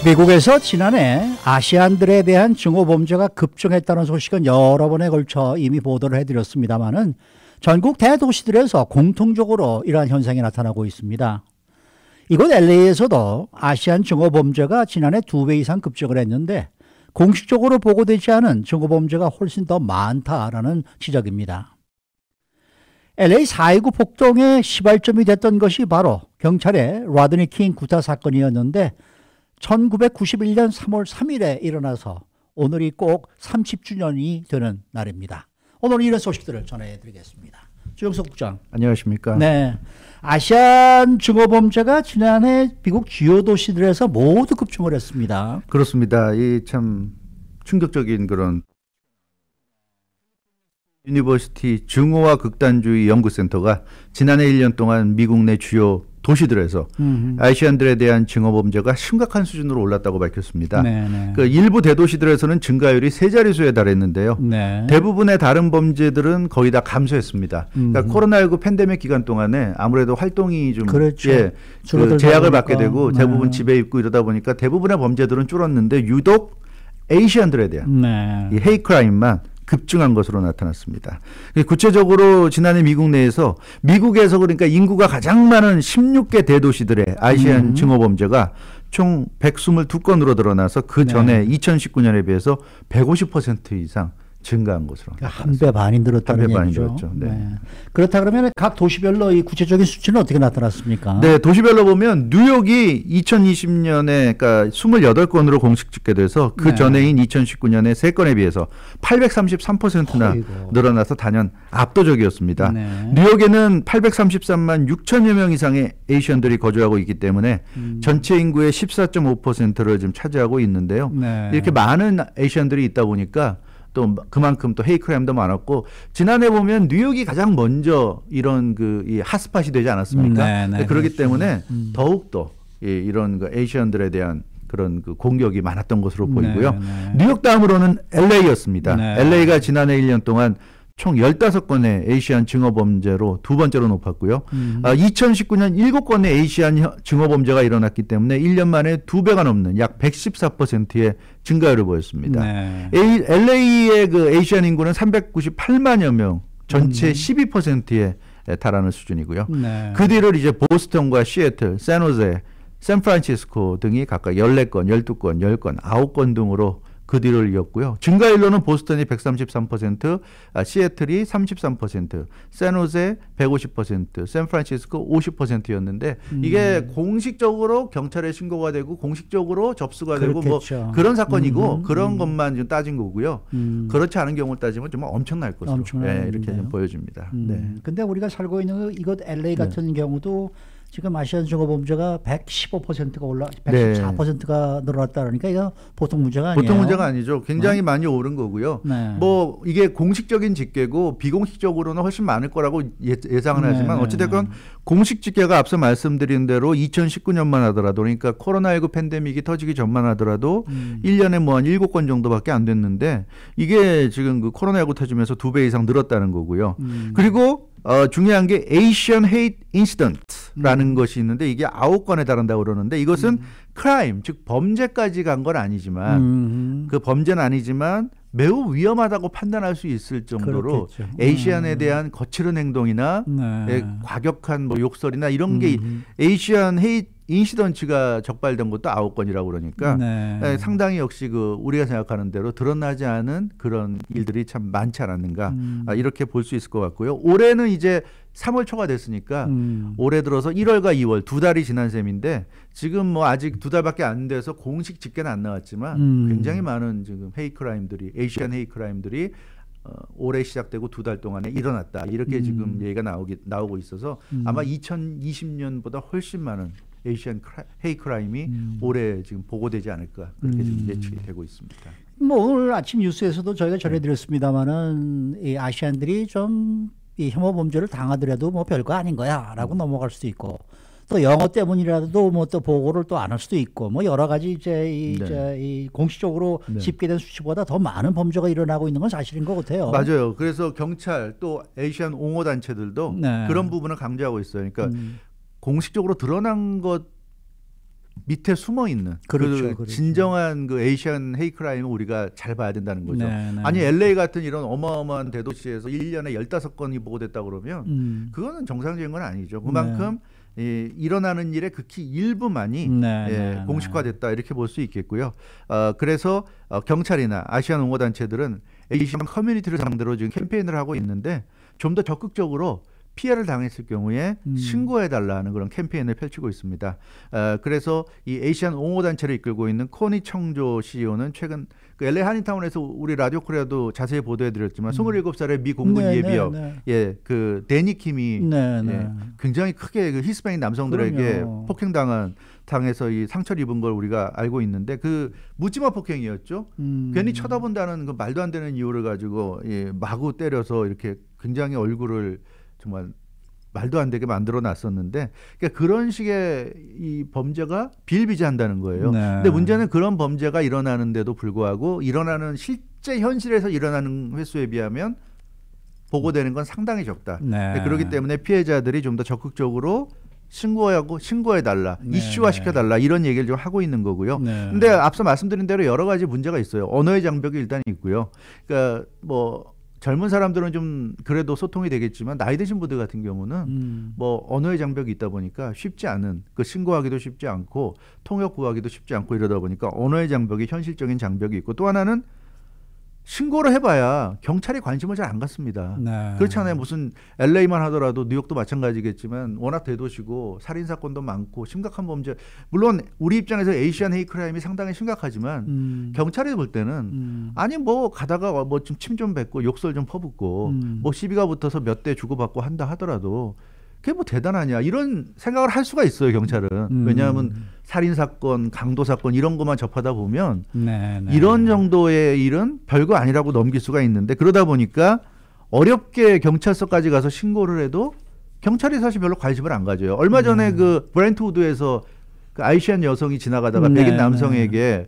미국에서 지난해 아시안들에 대한 증오 범죄가 급증했다는 소식은 여러 번에 걸쳐 이미 보도를 해드렸습니다마는 전국 대도시들에서 공통적으로 이러한 현상이 나타나고 있습니다. 이곳 LA에서도 아시안 증오 범죄가 지난해 2배 이상 급증을 했는데 공식적으로 보고되지 않은 증오 범죄가 훨씬 더 많다라는 지적입니다. LA 4.29 폭동의 시발점이 됐던 것이 바로 경찰의 라드니 킹 구타 사건이었는데 1991년 3월 3일에 일어나서 오늘이 꼭 30주년이 되는 날입니다. 오늘 이런 소식들을 전해드리겠습니다. 주영석 국장. 안녕하십니까. 네, 아시안 증오 범죄가 지난해 미국 주요 도시들에서 모두 급증을 했습니다. 그렇습니다. 이 참 충격적인 그런 유니버시티 증오와 극단주의 연구센터가 지난해 1년 동안 미국 내 주요 도시들에서 아시안들에 대한 증오 범죄가 심각한 수준으로 올랐다고 밝혔습니다. 그 일부 대도시들에서는 증가율이 3자릿수에 달했는데요. 네. 대부분의 다른 범죄들은 거의 다 감소했습니다. 그러니까 코로나19 팬데믹 기간 동안에 아무래도 활동이 좀 그렇죠. 그 제약을 받게 되고 대부분 집에 있고 이러다 보니까 대부분의 범죄들은 줄었는데 유독 에이시안들에 대한 이 헤이 크라임만 급증한 것으로 나타났습니다. 구체적으로 지난해 미국 내에서 미국에서 그러니까 인구가 가장 많은 16개 대도시들의 아시안 증오 범죄가 총 122건으로 드러나서 그 전에 2019년에 비해서 150% 이상 증가한 것으로. 한 배 반이 늘었다는 얘기죠. 네. 그렇다 그러면 각 도시별로 이 구체적인 수치는 어떻게 나타났습니까? 네, 도시별로 보면 뉴욕이 2020년에 그러니까 28건으로 공식 집계돼서 그 전해인 2019년에 3건에 비해서 833%나 늘어나서 단연 압도적이었습니다. 뉴욕에는 833만 6천여 명 이상의 에이시안들이 거주하고 있기 때문에 전체 인구의 14.5%를 지금 차지하고 있는데요. 이렇게 많은 에이시안들이 있다 보니까 또 그만큼 또 헤이크라임도 많았고 지난해 보면 뉴욕이 가장 먼저 이런 이 핫스팟이 되지 않았습니까? 그렇기 때문에 더욱더 이런 에이시안들에 대한 그런 공격이 많았던 것으로 보이고요. 뉴욕 다음으로는 LA였습니다. LA가 지난해 1년 동안 총 15건의 에이시안 증오 범죄로 두 번째로 높았고요. 2019년 7건의 에이시안 증오 범죄가 일어났기 때문에 1년 만에 2배가 넘는 약 114%의 증가율을 보였습니다. LA의 그 에이시안 인구는 398만여 명, 전체 12%에 달하는 수준이고요. 그 뒤를 이제 보스턴과 시애틀, 샌호제, 샌프란시스코 등이 각각 14건, 12건, 10건, 9건 등으로 그 뒤를 이었고요. 증가율로는 보스턴이 133%, 시애틀이 33%, 샌호제 150%, 샌프란시스코 50%였는데 이게 공식적으로 경찰에 신고가 되고 공식적으로 접수가 되고 뭐 그런 사건이고 그런 것만 좀 따진 거고요. 그렇지 않은 경우를 따지면 정말 엄청날 것으로 이렇게 좀 보여집니다. 근데 우리가 살고 있는 이곳 LA 같은 경우도 지금 아시안 증오 범죄가 115%가 114%가 늘어났다 그러니까 이거 보통 문제가 아니에요. 보통 문제가 아니죠. 굉장히 많이 오른 거고요. 뭐 이게 공식적인 집계고 비공식적으로는 훨씬 많을 거라고 예상은 하지만 어찌됐건 공식 집계가 앞서 말씀드린 대로 2019년만 하더라도 그러니까 코로나19 팬데믹이 터지기 전만 하더라도 1년에 뭐 한 7건 정도밖에 안 됐는데 이게 지금 그 코로나19 터지면서 2배 이상 늘었다는 거고요. 그리고 중요한 게 Asian Hate Incident라는 것이 있는데 이게 9건에 달한다고 그러는데 이것은 크라임, 즉 범죄까지 간 건 아니지만 그 범죄는 아니지만 매우 위험하다고 판단할 수 있을 정도로 에이시안에 대한 거칠은 행동이나 과격한 뭐 욕설이나 이런 게 에이시안 헤이트 인시던트가 적발된 것도 9건이라고 그러니까 상당히 역시 우리가 생각하는 대로 드러나지 않은 그런 일들이 참 많지 않았는가 이렇게 볼 수 있을 것 같고요. 올해는 이제 3월 초가 됐으니까 올해 들어서 1월과 2월 2달이 지난 셈인데 지금 뭐 아직 2달밖에 안 돼서 공식 집계는 안 나왔지만 굉장히 많은 지금 헤이크라임들이 에이시안 헤이크라임들이 올해 시작되고 2달 동안에 일어났다 이렇게 지금 얘기가 나오고 있어서 아마 2020년보다 훨씬 많은 에이시안 헤이크라임이 올해 지금 보고되지 않을까 그렇게 지금 예측이 되고 있습니다. 뭐 오늘 아침 뉴스에서도 저희가 전해드렸습니다만은 이 아시안들이 좀 이 혐오 범죄를 당하더라도 뭐 별거 아닌 거야라고 넘어갈 수도 있고 또 영어 때문이라도 뭐 또 보고를 또 안 할 수도 있고 뭐 여러 가지 이제 이 공식적으로 집계된 수치보다 더 많은 범죄가 일어나고 있는 건 사실인 것 같아요. 맞아요. 그래서 경찰 또 에이시안 옹호 단체들도 그런 부분을 강조하고 있어요. 그러니까 공식적으로 드러난 것 밑에 숨어 있는 그렇죠, 그 진정한 그 에이시안 헤이크라임을 우리가 잘 봐야 된다는 거죠. 네, 네. 아니 LA 같은 이런 어마어마한 대도시에서 1년에 15건이 보고됐다 그러면 그거는 정상적인 건 아니죠. 그만큼 일어나는 일의 극히 일부만이 공식화됐다 이렇게 볼 수 있겠고요. 그래서 경찰이나 아시안 옹호 단체들은 에이시안 커뮤니티를 상대로 지금 캠페인을 하고 있는데 좀 더 적극적으로 피해를 당했을 경우에 신고해달라는 그런 캠페인을 펼치고 있습니다. 그래서 이 에이시안 옹호 단체를 이끌고 있는 코니 청조 CEO는 최근 그 LA 한인타운에서 우리 라디오 코리아도 자세히 보도해드렸지만 27살의 미 공군 예비역 그 데니 킴이 굉장히 크게 그 히스패닉 남성들에게 당해서 이 상처를 입은 걸 우리가 알고 있는데 그 묻지마 폭행이었죠. 괜히 쳐다본다는 그 말도 안 되는 이유를 가지고 마구 때려서 이렇게 굉장히 얼굴을 정말 말도 안 되게 만들어 놨었는데 그러니까 그런 식의 이 범죄가 비일비재한다는 거예요. 근데 문제는 그런 범죄가 일어나는데도 불구하고 일어나는 실제 현실에서 일어나는 횟수에 비하면 보고되는 건 상당히 적다. 그렇기 때문에 피해자들이 좀 더 적극적으로 신고해달라, 이슈화 시켜달라 이런 얘기를 좀 하고 있는 거고요. 근데 앞서 말씀드린 대로 여러 가지 문제가 있어요. 언어의 장벽이 일단 있고요. 그러니까 뭐 젊은 사람들은 좀 그래도 소통이 되겠지만 나이 드신 분들 같은 경우는 뭐 언어의 장벽이 있다 보니까 쉽지 않은 그 신고하기도 쉽지 않고 통역 구하기도 쉽지 않고 이러다 보니까 언어의 장벽이 현실적인 장벽이 있고 또 하나는 신고를 해봐야 경찰이 관심을 잘 안 갖습니다. 그렇잖아요. 무슨 LA만 하더라도 뉴욕도 마찬가지겠지만 워낙 대도시고 살인사건도 많고 심각한 범죄 물론 우리 입장에서 에이시안 헤이크라임이 상당히 심각하지만 경찰이 볼 때는 아니 뭐 가다가 뭐 좀 침 좀 뱉고 욕설 좀 퍼붓고 뭐 시비가 붙어서 몇 대 주고받고 한다 하더라도 그게 뭐 대단하냐 이런 생각을 할 수가 있어요. 경찰은. 왜냐하면 살인사건 강도사건 이런 것만 접하다 보면 이런 정도의 일은 별거 아니라고 넘길 수가 있는데 그러다 보니까 어렵게 경찰서까지 가서 신고를 해도 경찰이 사실 별로 관심을 안 가져요. 얼마 전에 그 브렌트우드에서 그 아이시안 여성이 지나가다가 백인 남성에게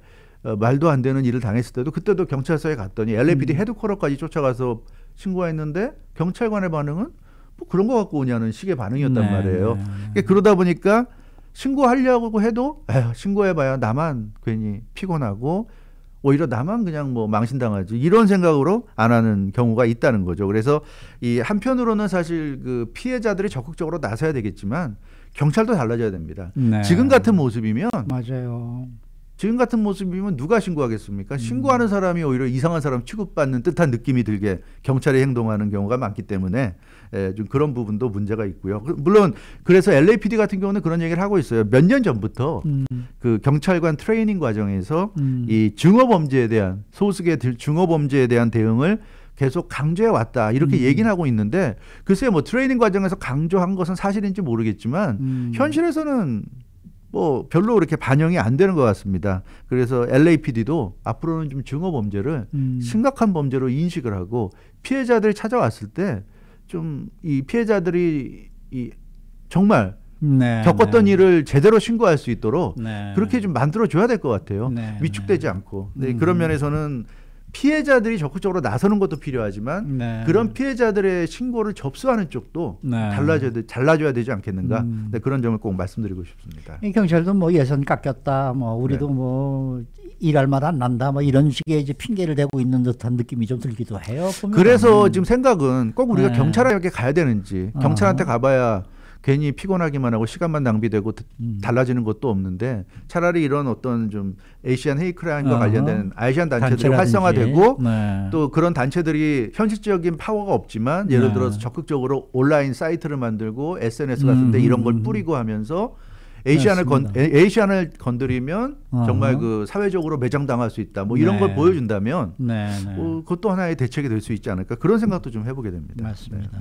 말도 안 되는 일을 당했을 때도 그때도 경찰서에 갔더니 LAPD 헤드쿼터까지 쫓아가서 신고했는데 경찰관의 반응은 뭐 그런 거 갖고 오냐는 식의 반응이었단 말이에요. 그러다 보니까 신고하려고 해도 신고해봐야 나만 괜히 피곤하고 오히려 나만 그냥 뭐 망신당하지 이런 생각으로 안 하는 경우가 있다는 거죠. 그래서 이 한편으로는 사실 그 피해자들이 적극적으로 나서야 되겠지만 경찰도 달라져야 됩니다. 지금 같은 모습이면 맞아요. 지금 같은 모습이면 누가 신고하겠습니까? 신고하는 사람이 오히려 이상한 사람 취급받는 듯한 느낌이 들게 경찰이 행동하는 경우가 많기 때문에 좀 그런 부분도 문제가 있고요. 물론 그래서 LAPD 같은 경우는 그런 얘기를 하고 있어요. 몇 년 전부터 그 경찰관 트레이닝 과정에서 이 증오범죄에 대한 소수의 증오범죄에 대한 대응을 계속 강조해 왔다 이렇게 얘기는 하고 있는데 글쎄 뭐 트레이닝 과정에서 강조한 것은 사실인지 모르겠지만 현실에서는 뭐 별로 그렇게 반영이 안 되는 것 같습니다. 그래서 LAPD도 앞으로는 좀 증오 범죄를 심각한 범죄로 인식을 하고 피해자들이 찾아왔을 때 좀 이 피해자들이 이 정말 겪었던 일을 제대로 신고할 수 있도록 그렇게 좀 만들어줘야 될 것 같아요. 위축되지 않고. 그런 면에서는 피해자들이 적극적으로 나서는 것도 필요하지만 그런 피해자들의 신고를 접수하는 쪽도 달라져야 되지 않겠는가 그런 점을 꼭 말씀드리고 싶습니다. 이 경찰도 뭐 예산 깎였다 뭐 우리도 뭐 일할 맛 안 난다 뭐 이런 식의 이제 핑계를 대고 있는 듯한 느낌이 좀 들기도 해요. 보면. 그래서 지금 생각은 꼭 우리가 경찰에게 가야 되는지 경찰한테 가봐야 괜히 피곤하기만 하고 시간만 낭비되고 달라지는 것도 없는데 차라리 이런 어떤 좀 에이시안 헤이크라임과 관련된 아시안 단체들이 활성화되고 또 그런 단체들이 현실적인 파워가 없지만 예를 들어서 적극적으로 온라인 사이트를 만들고 SNS 같은 데 이런 걸 뿌리고 하면서 에이시안을 건드리면 정말 그 사회적으로 매장당할 수 있다. 뭐 이런 걸 보여준다면 그것도 하나의 대책이 될 수 있지 않을까 그런 생각도 좀 해보게 됩니다. 맞습니다.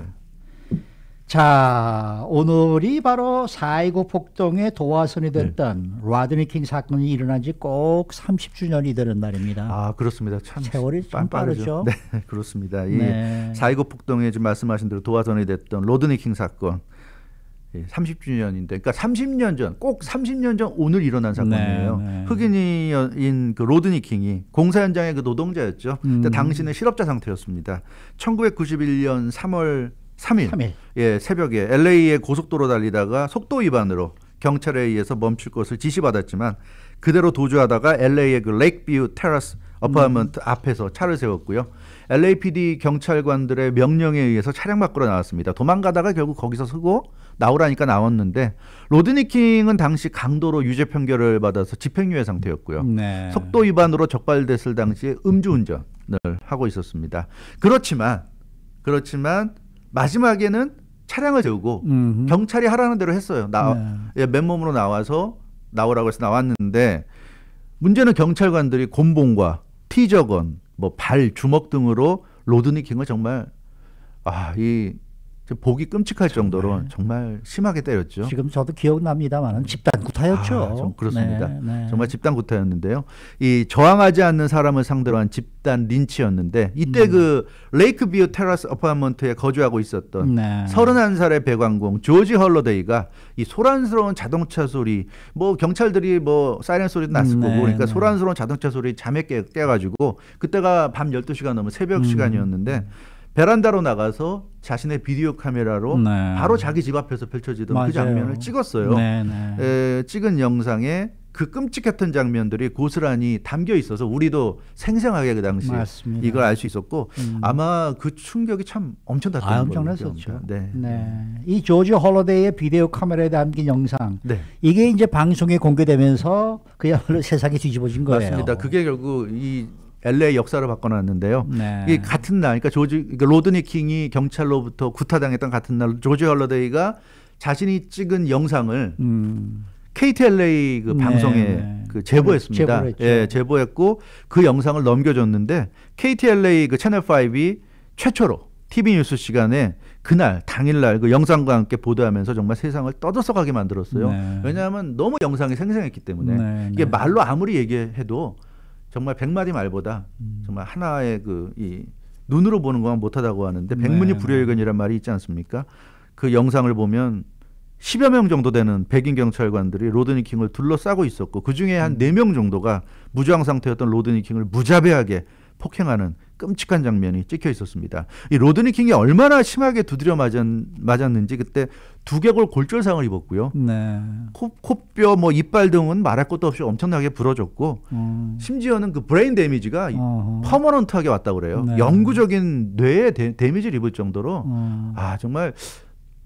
자, 오늘이 바로 4.29 폭동의 도화선이 됐던 로드니 킹 사건이 일어난 지 꼭 30주년이 되는 날입니다. 아, 그렇습니다. 참 세월이 좀 빠르죠. 네, 그렇습니다. 이 4.29 폭동에 지금 말씀하신 대로 도화선이 됐던 로드니 킹 사건 30주년인데, 그러니까 30년 전, 꼭 30년 전 오늘 일어난 사건이에요. 흑인인 그 로드니 킹이 공사 현장의 그 노동자였죠. 근데 당시는 실업자 상태였습니다. 1991년 3월 3일. 예, 새벽에 LA의 고속도로 달리다가 속도 위반으로 경찰에 의해서 멈출 것을 지시받았지만 그대로 도주하다가 LA의 그 레이크뷰 테라스 어파트먼트 앞에서 차를 세웠고요. LAPD 경찰관들의 명령에 의해서 차량 밖으로 나왔습니다. 도망가다가 결국 거기서 서고 나오라니까 나왔는데 로드니 킹은 당시 강도로 유죄 판결을 받아서 집행유예 상태였고요. 네. 속도 위반으로 적발됐을 당시에 음주운전을 하고 있었습니다. 그렇지만 마지막에는 차량을 세우고 경찰이 하라는 대로 했어요. 예, 맨몸으로 나와서 나오라고 해서 나왔는데 문제는 경찰관들이 곤봉과 티저건, 뭐 발, 주먹 등으로 로드니 킹을 정말 보기 끔찍할 정도로 정말 심하게 때렸죠. 지금 저도 기억납니다만은 집단 구타였죠. 좀 그렇습니다. 네. 정말 집단 구타였는데요. 이 저항하지 않는 사람을 상대로 한 집단 린치였는데 이때 그 레이크뷰 테라스 어파트먼트에 거주하고 있었던 31살의 배관공 조지 헐러데이가 이 소란스러운 자동차 소리, 뭐 경찰들이 뭐 사이렌 소리도 났을 거고 그러니까 소란스러운 자동차 소리 잠에 깨가지고 그때가 밤 12시가 넘은 새벽 시간이었는데 베란다로 나가서 자신의 비디오 카메라로 바로 자기 집 앞에서 펼쳐지던 그 장면을 찍었어요. 찍은 영상에 그 끔찍했던 장면들이 고스란히 담겨 있어서 우리도 생생하게 그 당시 이걸 알 수 있었고 아마 그 충격이 참 엄청났던 거예요. 엄청났었죠. 이 조지 홀러데이의 비디오 카메라에 담긴 영상 이게 이제 방송에 공개되면서 그야말로 세상이 뒤집어진 거예요. 맞습니다. 그게 결국 이 LA 역사를 바꿔놨는데요. 이 같은 날, 그러니까 로드니 킹이 경찰로부터 구타당했던 같은 날, 조지 헐러데이가 자신이 찍은 영상을 KTLA 그 방송에 그 제보했습니다. 예, 제보했고 그 영상을 넘겨줬는데 KTLA 그 채널 5이 최초로 TV 뉴스 시간에 그날 당일날 그 영상과 함께 보도하면서 정말 세상을 떠들썩하게 만들었어요. 왜냐하면 너무 영상이 생생했기 때문에 이게 말로 아무리 얘기해도 정말 100마디 말보다 정말 하나의 이 눈으로 보는 것만 못하다고 하는데 백문이 불여일견이란 말이 있지 않습니까? 그 영상을 보면 10여 명 정도 되는 백인 경찰관들이 로드니 킹을 둘러싸고 있었고 그중에 한 4명 정도가 무저항 상태였던 로드니 킹을 무자비하게 폭행하는 끔찍한 장면이 찍혀 있었습니다. 이 로드니 킹이 얼마나 심하게 두드려 맞았는지 그때 두개골 골절상을 입었고요. 코뼈, 뭐 이빨 등은 말할 것도 없이 엄청나게 부러졌고 심지어는 그 브레인 데미지가 퍼머넌트하게 왔다고 그래요. 영구적인 뇌에 데미지를 입을 정도로 정말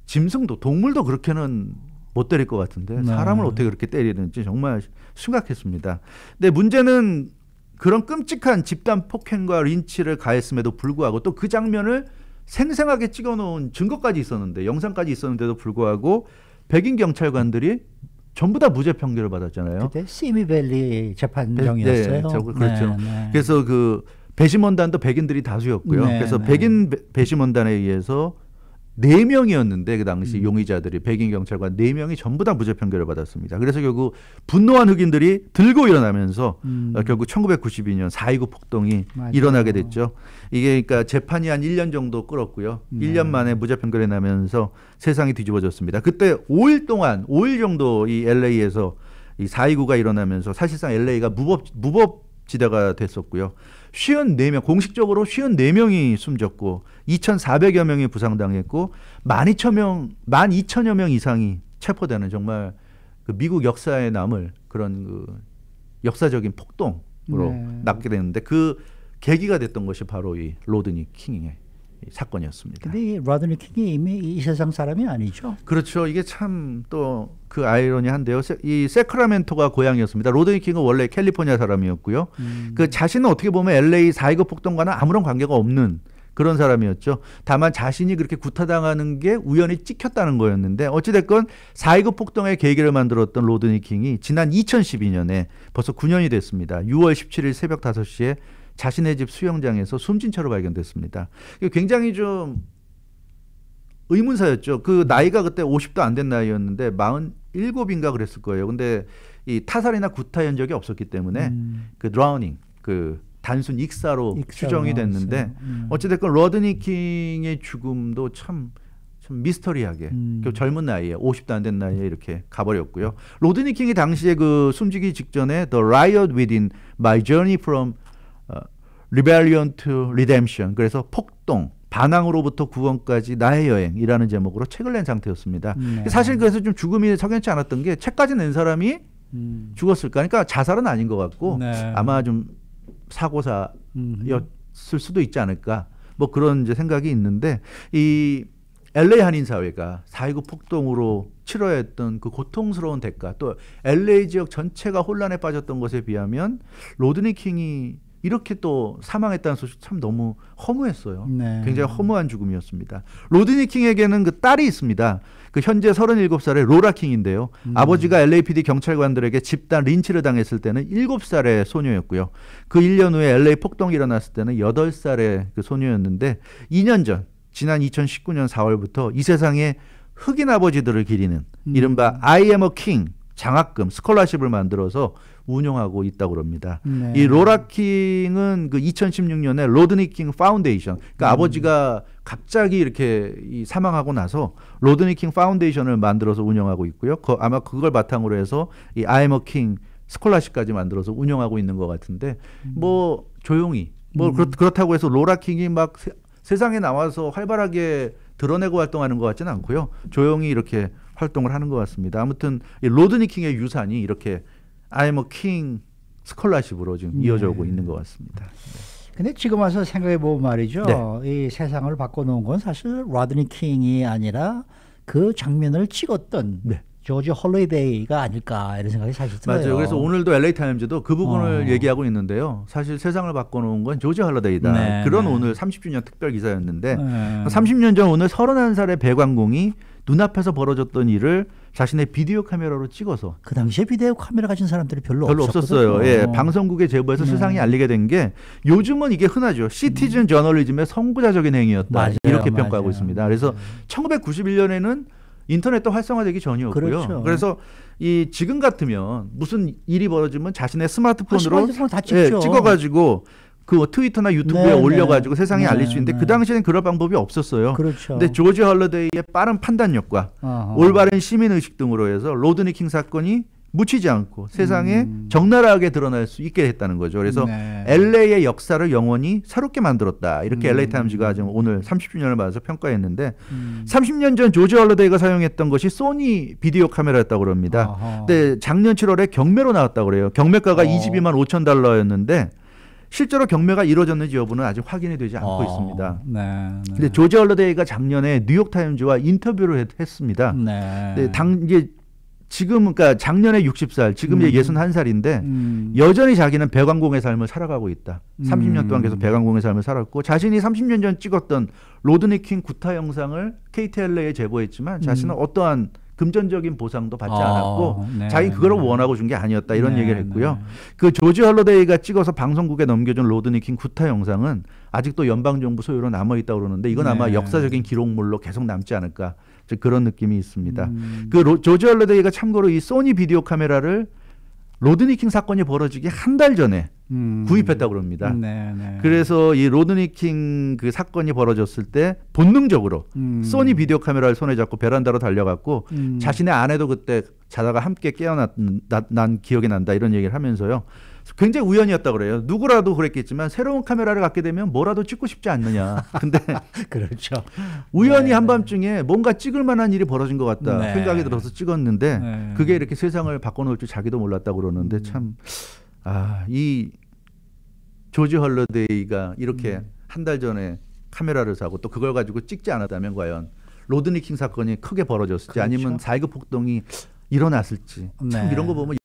짐승도 동물도 그렇게는 못 때릴 것 같은데 사람을 어떻게 그렇게 때리는지 정말 심각했습니다. 근데 문제는 그런 끔찍한 집단 폭행과 린치를 가했음에도 불구하고 또 그 장면을 생생하게 찍어놓은 증거까지 있었는데 영상까지 있었는데도 불구하고 백인 경찰관들이 전부 다 무죄 판결을 받았잖아요. 그때 시미밸리 재판정이었어요. 그렇죠. 그래서 그 배심원단도 백인들이 다수였고요. 그래서 백인 배심원단에 의해서 4명이었는데 그 당시 용의자들이 백인 경찰관 4명이 전부 다 무죄 판결을 받았습니다. 그래서 결국 분노한 흑인들이 들고 일어나면서 결국 1992년 4.29 폭동이 일어나게 됐죠. 이게 그러니까 재판이 한 1년 정도 끌었고요. 1년 만에 무죄 판결이 나면서 세상이 뒤집어졌습니다. 그때 5일 정도 이 LA에서 이 4.29가 일어나면서 사실상 LA가 무법지대가 됐었고요. 54명, 공식적으로 54명이 숨졌고 2,400여 명이 부상당했고 12,000여 명 이상이 체포되는 정말 그 미국 역사에 남을 그런 그 역사적인 폭동으로 남게 되는데 그 계기가 됐던 것이 바로 이 로드니 킹의 사건이었습니다. 근데 이 로드니 킹이 이미 이 세상 사람이 아니죠? 그렇죠. 이게 참 또 그 아이러니한데요. 이 세크라멘토가 고향이었습니다. 로드니 킹은 원래 캘리포니아 사람이었고요. 그 자신은 어떻게 보면 LA 4.29 폭동과는 아무런 관계가 없는 그런 사람이었죠. 다만 자신이 그렇게 구타당하는 게 우연히 찍혔다는 거였는데 어찌됐건 4.29 폭동의 계기를 만들었던 로드니 킹이 지난 2012년에 벌써 9년이 됐습니다. 6월 17일 새벽 5시에 자신의 집 수영장에서 숨진 채로 발견됐습니다. 굉장히 좀 의문사였죠. 그 나이가 그때 50도 안 된 나이였는데 47인가 그랬을 거예요. 근데 이 타살이나 구타 현적이 없었기 때문에 그 드라우닝, 그 단순 익사로 추정이 됐는데 어찌됐건 로드니 킹의 죽음도 참 미스터리하게 젊은 나이에 50도 안 된 나이에 이렇게 가버렸고요. 로드니 킹이 당시에 그 숨지기 직전에 The Riot Within My Journey from Rebellion to Redemption, 그래서 폭동, 반항으로부터 구원까지 나의 여행이라는 제목으로 책을 낸 상태였습니다. 사실 그래서 좀 죽음이 석연치 않았던 게 책까지 낸 사람이 죽었을까? 그러니까 자살은 아닌 것 같고 아마 좀 사고사였을 수도 있지 않을까? 뭐 그런 이제 생각이 있는데 이 LA 한인 사회가 4.19 폭동으로 치러야 했던 그 고통스러운 대가, 또 LA 지역 전체가 혼란에 빠졌던 것에 비하면 로드니 킹이 이렇게 또 사망했다는 소식 참 너무 허무했어요. 굉장히 허무한 죽음이었습니다. 로드니 킹에게는 그 딸이 있습니다. 그 현재 37살의 로라 킹인데요. 아버지가 LAPD 경찰관들에게 집단 린치를 당했을 때는 7살의 소녀였고요. 그 1년 후에 LA 폭동이 일어났을 때는 8살의 그 소녀였는데 2년 전 지난 2019년 4월부터 이 세상에 흑인 아버지들을 기리는 이른바 I am a king 장학금 스콜라십을 만들어서 운영하고 있다고 합니다. 이 로라 킹은 그 2016년에 로드니 킹 파운데이션, 그러니까 아버지가 갑자기 이렇게 사망하고 나서 로드니 킹 파운데이션을 만들어서 운영하고 있고요. 아마 그걸 바탕으로 해서 이 I am a king 스콜라십까지 만들어서 운영하고 있는 것 같은데 뭐 조용히 뭐 그렇다고 해서 로라 킹이 막 세상에 나와서 활발하게 드러내고 활동하는 것 같지는 않고요. 조용히 이렇게 활동을 하는 것 같습니다. 아무튼 이 로드니 킹의 유산이 이렇게 I am a king 스콜라십으로 지금 이어져 오고 있는 것 같습니다. 근데 지금 와서 생각해 보면 말이죠. 이 세상을 바꿔놓은 건 사실 로드니 킹이 아니라 그 장면을 찍었던 조지 홀리데이가 아닐까 이런 생각이 사실 들어요. 맞아요. 그래서 오늘도 LA 타임즈도 그 부분을 얘기하고 있는데요. 사실 세상을 바꿔놓은 건 조지 홀리데이다. 그런 오늘 30주년 특별 기사였는데 30년 전 오늘 31살의 배관공이 눈앞에서 벌어졌던 일을 자신의 비디오 카메라로 찍어서 그 당시에 비디오 카메라 가진 사람들이 별로 없었어요. 예, 방송국에 제보해서 세상에 알리게 된 게 요즘은 이게 흔하죠. 시티즌 저널리즘의 선구자적인 행위였다. 이렇게 평가하고 있습니다. 그래서 1991년에는 인터넷도 활성화되기 전이었고요. 그래서 이 지금 같으면 무슨 일이 벌어지면 자신의 스마트폰으로 다 찍어가지고 그 트위터나 유튜브에 올려가지고 세상에 알릴 수 있는데 그 당시에는 그럴 방법이 없었어요. 근데 조지 홀리데이의 빠른 판단력과 올바른 시민의식 등으로 해서 로드니 킹 사건이 묻히지 않고 세상에 적나라하게 드러날 수 있게 했다는 거죠. 그래서 LA의 역사를 영원히 새롭게 만들었다. 이렇게 LA 타임즈가 지금 오늘 30주년을 맞아서 평가했는데 30년 전 조지 홀리데이가 사용했던 것이 소니 비디오 카메라였다고 합니다. 근데 작년 7월에 경매로 나왔다고 그래요. 경매가가 22만 5천 달러였는데 실제로 경매가 이루어졌는지 여부는 아직 확인이 되지 않고 있습니다. 근데 조지 홀리데이가 작년에 뉴욕 타임즈와 인터뷰를 했습니다. 이게 지금 그러니까 작년에 60살, 지금 61살인데 여전히 자기는 배관공의 삶을 살아가고 있다. 30년 동안 계속 배관공의 삶을 살았고 자신이 30년 전 찍었던 로드니 킹 구타 영상을 KTLA에 제보했지만 자신은 어떠한 금전적인 보상도 받지 않았고 자기는 그걸 원하고 준 게 아니었다 이런 얘기를 했고요. 그 조지 홀리데이가 찍어서 방송국에 넘겨준 로드니 킹 구타 영상은 아직도 연방정부 소유로 남아있다고 그러는데 이건 아마 역사적인 기록물로 계속 남지 않을까 그런 느낌이 있습니다. 그 조지 홀리데이가 참고로 이 소니 비디오 카메라를 로드니 킹 사건이 벌어지기 한 달 전에 구입했다고 합니다. 그래서 이 로드니 킹 그 사건이 벌어졌을 때 본능적으로 소니 비디오 카메라를 손에 잡고 베란다로 달려갔고 자신의 아내도 그때 자다가 함께 깨어난 기억이 난다 이런 얘기를 하면서요. 굉장히 우연이었다고 그래요. 누구라도 그랬겠지만 새로운 카메라를 갖게 되면 뭐라도 찍고 싶지 않느냐. 근데 그렇죠. 우연히 한밤중에 뭔가 찍을 만한 일이 벌어진 것 같다 생각이 들어서 찍었는데 그게 이렇게 세상을 바꿔놓을 줄 자기도 몰랐다고 그러는데 참 이 조지 홀리데이가 이렇게 한 달 전에 카메라를 사고 또 그걸 가지고 찍지 않았다면 과연 로드니 킹 사건이 크게 벌어졌을지 아니면 4.19 폭동이 일어났을지 참 이런 거 보면